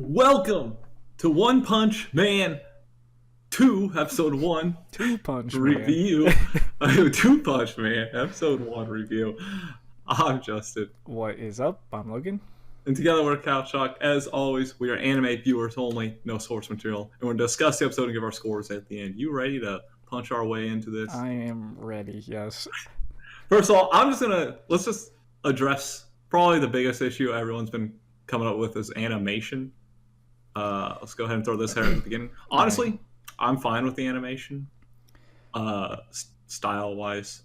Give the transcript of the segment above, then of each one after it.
Welcome to One Punch Man 2, Episode 1 Two Punch Man. review. Two Punch Man, Episode 1 review. I'm Justin. What is up? I'm Logan. And together we're Couch Shock. As always, we are anime viewers only, no source material. And we're going to discuss the episode and give our scores at the end. You ready to punch our way into this? I am ready, yes. First of all, let's just address probably the biggest issue everyone's been coming up with is animation. Let's go ahead and throw this here at the beginning. Honestly, I'm fine with the animation, style-wise.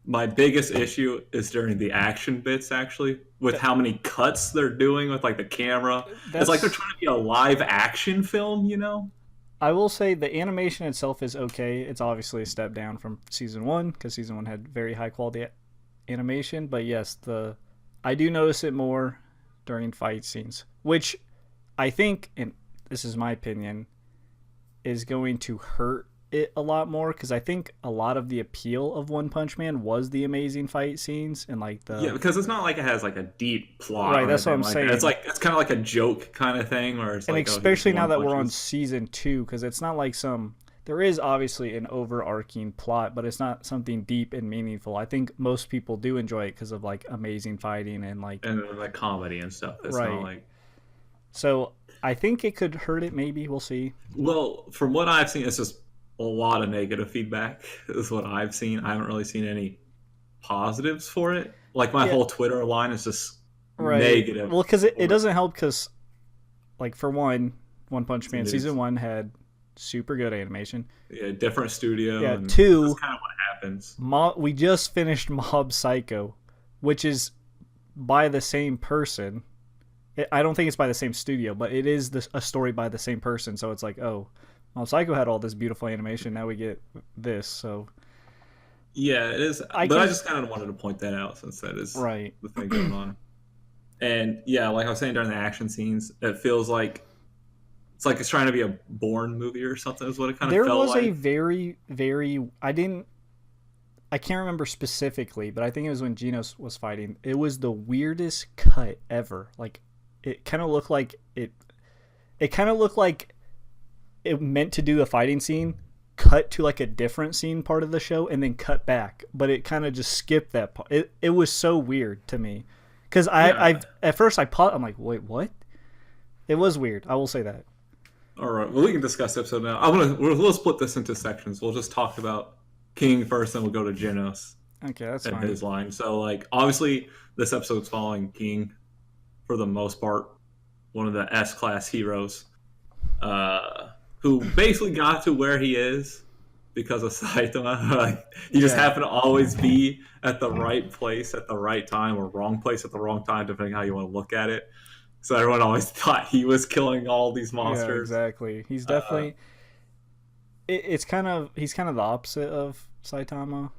My biggest issue is during the action bits, actually, with how many cuts they're doing with like the camera. It's like they're trying to be a live action film, you know? I will say the animation itself is okay. It's obviously a step down from season one because season one had very high quality animation. But yes, I do notice it more during fight scenes, which I think, and this is my opinion, is going to hurt it a lot more because I think a lot of the appeal of One Punch Man was the amazing fight scenes and like because it's not like it has like a deep plot. Right, that's what I'm saying. It's it's kind of like a joke kind of thing, where it's and like, especially now that we're on season 2, because it's not like there is obviously an overarching plot, but it's not something deep and meaningful. I think most people do enjoy it because of like amazing fighting and like comedy and stuff. It's right. Not like... So I think it could hurt it. Maybe we'll see. Well, from what I've seen, it's just a lot of negative feedback. Is what I've seen. I haven't really seen any positives for it. Like my whole Twitter line is just negative. Well, because it doesn't help because, like, for One Punch Man season 1 had super good animation. Yeah, different studio. Yeah, 2. That's kind of what happens. We just finished Mob Psycho, which is by the same person. I don't think it's by the same studio, but it is a story by the same person. So it's like, oh, Mob Psycho had all this beautiful animation. Now we get this. So yeah, it is. I just kind of wanted to point that out since that is the thing going on. And yeah, like I was saying during the action scenes, it feels like it's trying to be a Bourne movie or something. Is what it kind of felt like. There was a very, very. I can't remember specifically, but I think it was when Genos was fighting. It was the weirdest cut ever. Like, it kind of looked like it meant to do a fighting scene, cut to like a different scene part of the show, and then cut back. But it kind of just skipped that part. It was so weird to me. Because I at first I'm like, wait, what? It was weird. I will say that. All right. Well, we can discuss the episode now. We'll split this into sections. We'll just talk about King first, then we'll go to Genos. Okay, that's fine. His line. So, like, obviously, this episode's following King for the most part, one of the S-class heroes, who basically got to where he is because of Saitama. Like, he just happened to always be at the right place at the right time, or wrong place at the wrong time, depending on how you want to look at it. So everyone always thought he was killing all these monsters. Yeah, exactly. He's definitely. He's kind of the opposite of Saitama.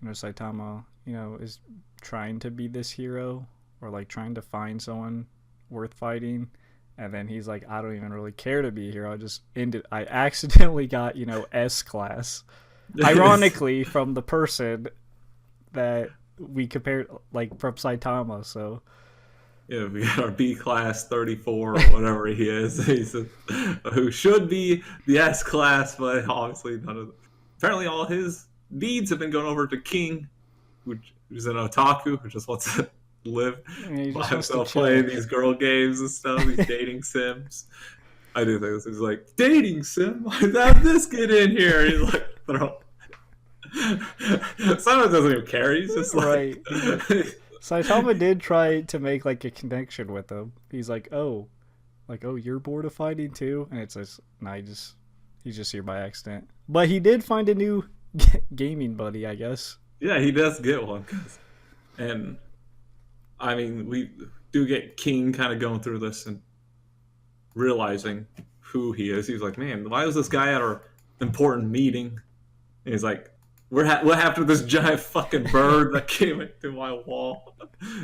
Saitama, is trying to be this hero, or like trying to find someone worth fighting. And then he's like, I don't even really care to be a hero. I accidentally got, S class. Ironically, from the person that we compared, like, from Saitama, so. Yeah, we got our B class 34 or whatever he is. Who should be the S class, but obviously apparently all his deeds have been going over to King, who's an otaku, who just wants to live by himself playing these girl games and stuff, these dating sims. I do think this is like, dating sim? How'd this get in here? He's like, Simon doesn't even care. He's just like... Saitama did try to make like a connection with him. He's like, oh, you're bored of fighting too? And it's just, nah, he's just here by accident. But he did find a new gaming buddy, I guess. Yeah, he does get one. And I mean, we do get King kind of going through this and realizing who he is. He's like, man, why was this guy at our important meeting? And he's like, what happened to this giant fucking bird that came into my wall?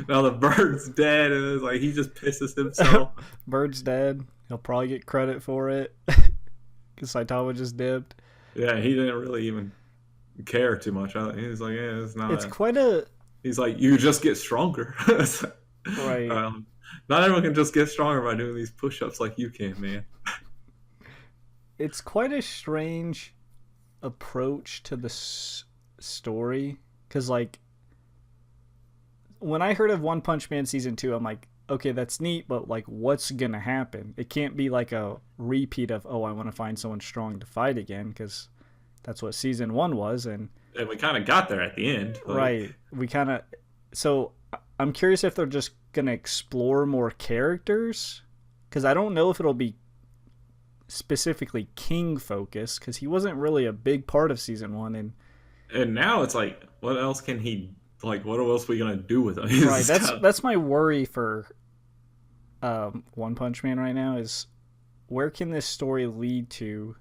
Now the bird's dead, and it's like he just pisses himself. Bird's dead. He'll probably get credit for it because Saitama just dipped. Yeah, he didn't really even care too much. He's like, yeah, it's not. It's quite a. He's like, you just get stronger. Right. Not everyone can just get stronger by doing these push-ups like you can, man. It's quite a strange approach to the story, because like when I heard of One Punch Man season 2, I'm like, okay, that's neat, but like, what's gonna happen? It can't be like a repeat of, oh, I want to find someone strong to fight again, because that's what season 1 was. And we kind of got there at the end. Right, we kind of. So I'm curious if they're just gonna explore more characters, because I don't know if it'll be specifically King focused, because he wasn't really a big part of season 1. And now it's like, what else can he, like, what else are we gonna do with him? Right, that's my worry for One Punch Man right now, is where can this story lead to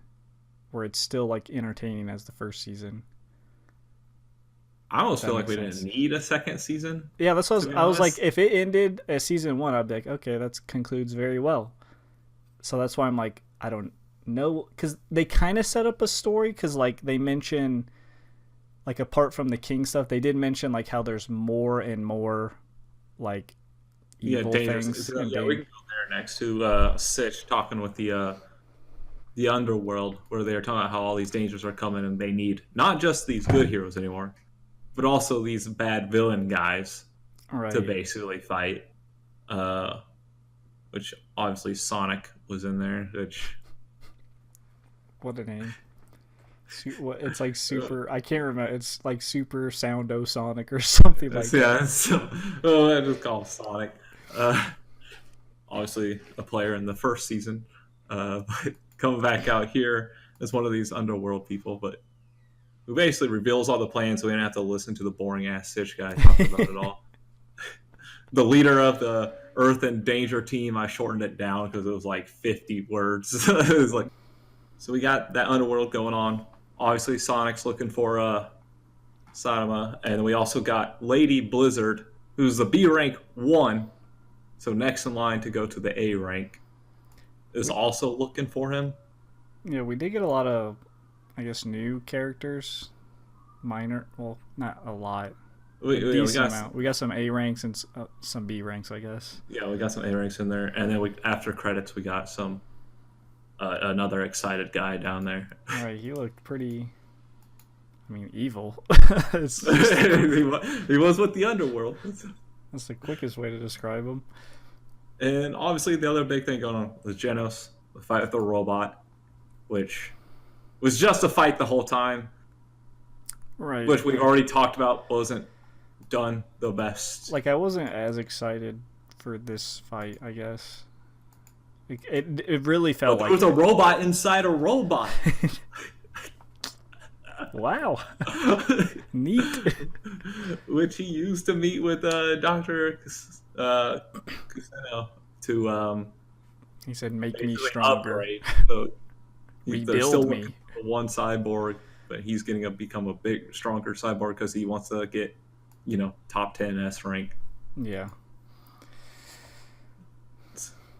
where it's still like entertaining as the first season. I almost That feel like makes we sense. didn't need a second season. Yeah, that's what To be I was like. honest. If it ended as season 1, I'd be like, okay, that concludes very well. So that's why I'm like, I don't know, because they kind of set up a story, because like they mention, like apart from the King stuff, they did mention like how there's more and more like Yeah, evil dangerous. things. Yeah, we can go there next to Sitch talking with the underworld, where they're talking about how all these dangers are coming, and they need not just these good heroes anymore, but also these bad villain guys Right. to basically fight. Which obviously Sonic was in there. Which What a name. It's like super. I can't remember. It's like Super Soundo Sonic or something like that. yeah, so, I just call him Sonic. Uh, Obviously a player in the first season, but coming back out here as one of these underworld people. But who basically reveals all the plans, so we don't have to listen to the boring ass Stitch guy talk about it all. The leader of the Earth and Danger team, I shortened it down because it was like 50 words. It was like, so we got that underworld going on. Obviously, Sonic's looking for Sadama, and we also got Lady Blizzard, who's the B rank 1, so next in line to go to the A rank, is also looking for him. Yeah, we did get a lot of, I guess, new characters. Minor, well, not a lot. We Decent got amount. We got some A ranks and some B ranks, I guess. yeah, we got some A ranks in there, and then we after credits we got some another excited guy down there. All right, he looked pretty. I mean, evil. He was with the underworld. That's the quickest way to describe him. And obviously, the other big thing going on was Genos, the fight with the robot, which was just a fight the whole time, Right. which we already talked about wasn't done the best. Like, I wasn't as excited for this fight, I guess. Like, it really felt But there like. was a robot inside a robot. Wow. Neat. Which he used to meet with Dr. Cusino to He said, make me basically stronger. upgrade. So they're Rebuild still me. looking for one cyborg, but he's going to become a big, stronger cyborg because he wants to get, top 10 S rank. Yeah.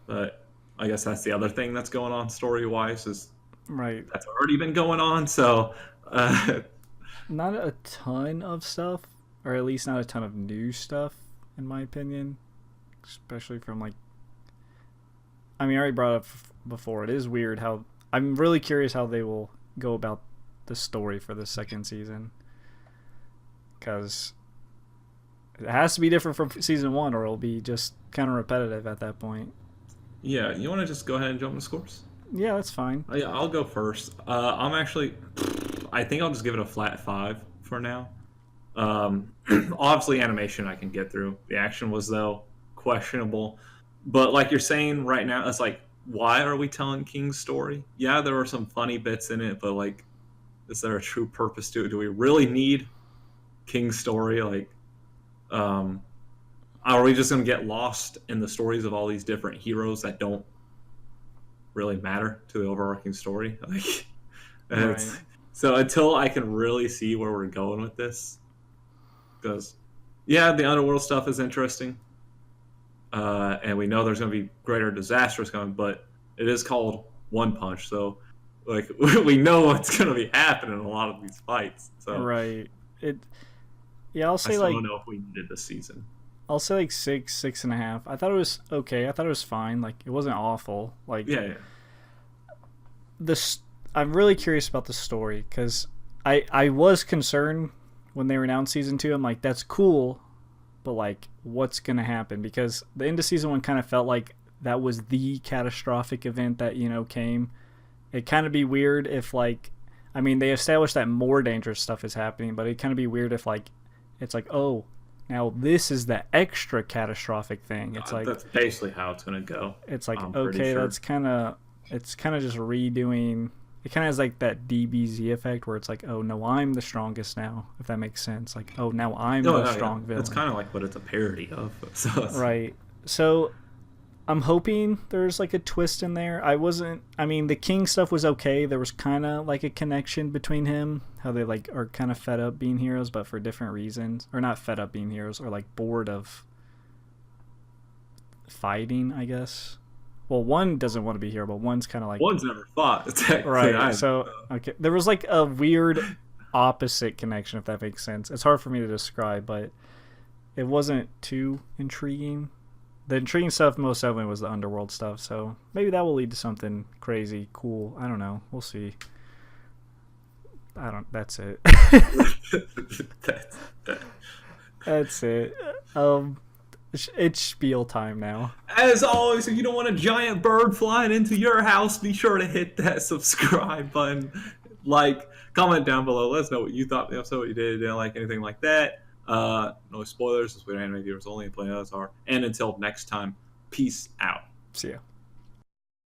But I guess that's the other thing that's going on story-wise, is Right. that's already been going on. So Not a ton of stuff, or at least not a ton of new stuff, in my opinion. Especially from, like. I mean, I already brought up before. It is weird how. I'm really curious how they will go about the story for the second season. Because it has to be different from season 1, or it'll be just kind of repetitive at that point. yeah, you want to just go ahead and jump in scores? Yeah, that's fine. Yeah, I'll go first. I think I'll just give it a flat 5 for now. Obviously, animation I can get through. The action was, though, questionable. But like you're saying right now, it's like, why are we telling King's story? Yeah, there were some funny bits in it, but like, is there a true purpose to it? Do we really need King's story? Like, are we just going to get lost in the stories of all these different heroes that don't really matter to the overarching story? Like, and Right. so until I can really see where we're going with this, because yeah, the underworld stuff is interesting, and we know there's going to be greater disasters coming, but it is called One Punch, so like we know what's going to be happening in a lot of these fights. So Right. Yeah, I'll I say, still like. don't know if we needed this season. I'll say like 6.5. I thought it was okay. I thought it was fine. Like it wasn't awful. Like Yeah, yeah. this, I'm really curious about the story because I was concerned when they were announced season 2. I'm like, that's cool, but like, what's gonna happen? Because the end of season 1 kind of felt like that was the catastrophic event that came. It kind of be weird if like, I mean, they established that more dangerous stuff is happening, but it kind of be weird if like, it's like, oh, now this is the extra catastrophic thing. It's like that's basically how it's gonna go. it's like I'm pretty okay, sure. that's kind of it's kind of just redoing. It kind of has like that DBZ effect where it's like, oh no, I'm the strongest now. If that makes sense. Like, oh now I'm No, the no, strong yeah. villain. It's kind of like what it's a parody of. So Right. So I'm hoping there's like a twist in there. I mean, the King stuff was okay. There was kind of like a connection between him, how they like are kind of fed up being heroes, but for different reasons. Or not fed up being heroes, or like bored of fighting, I guess. Well, one doesn't want to be a hero, but one's kind of like. One's never fought. Technically, Right. So, okay. There was like a weird opposite connection, if that makes sense. It's hard for me to describe, but it wasn't too intriguing. The intriguing stuff most definitely was the underworld stuff, so maybe that will lead to something crazy, cool. I don't know. We'll see. That's it. That's it. It's spiel time now. As always, if you don't want a giant bird flying into your house, be sure to hit that subscribe button. Like, comment down below. Let us know what you thought of the episode, what you didn't like, anything like that. No spoilers, as we're anime viewers only, and plenty others are. And until next time, peace out. See ya.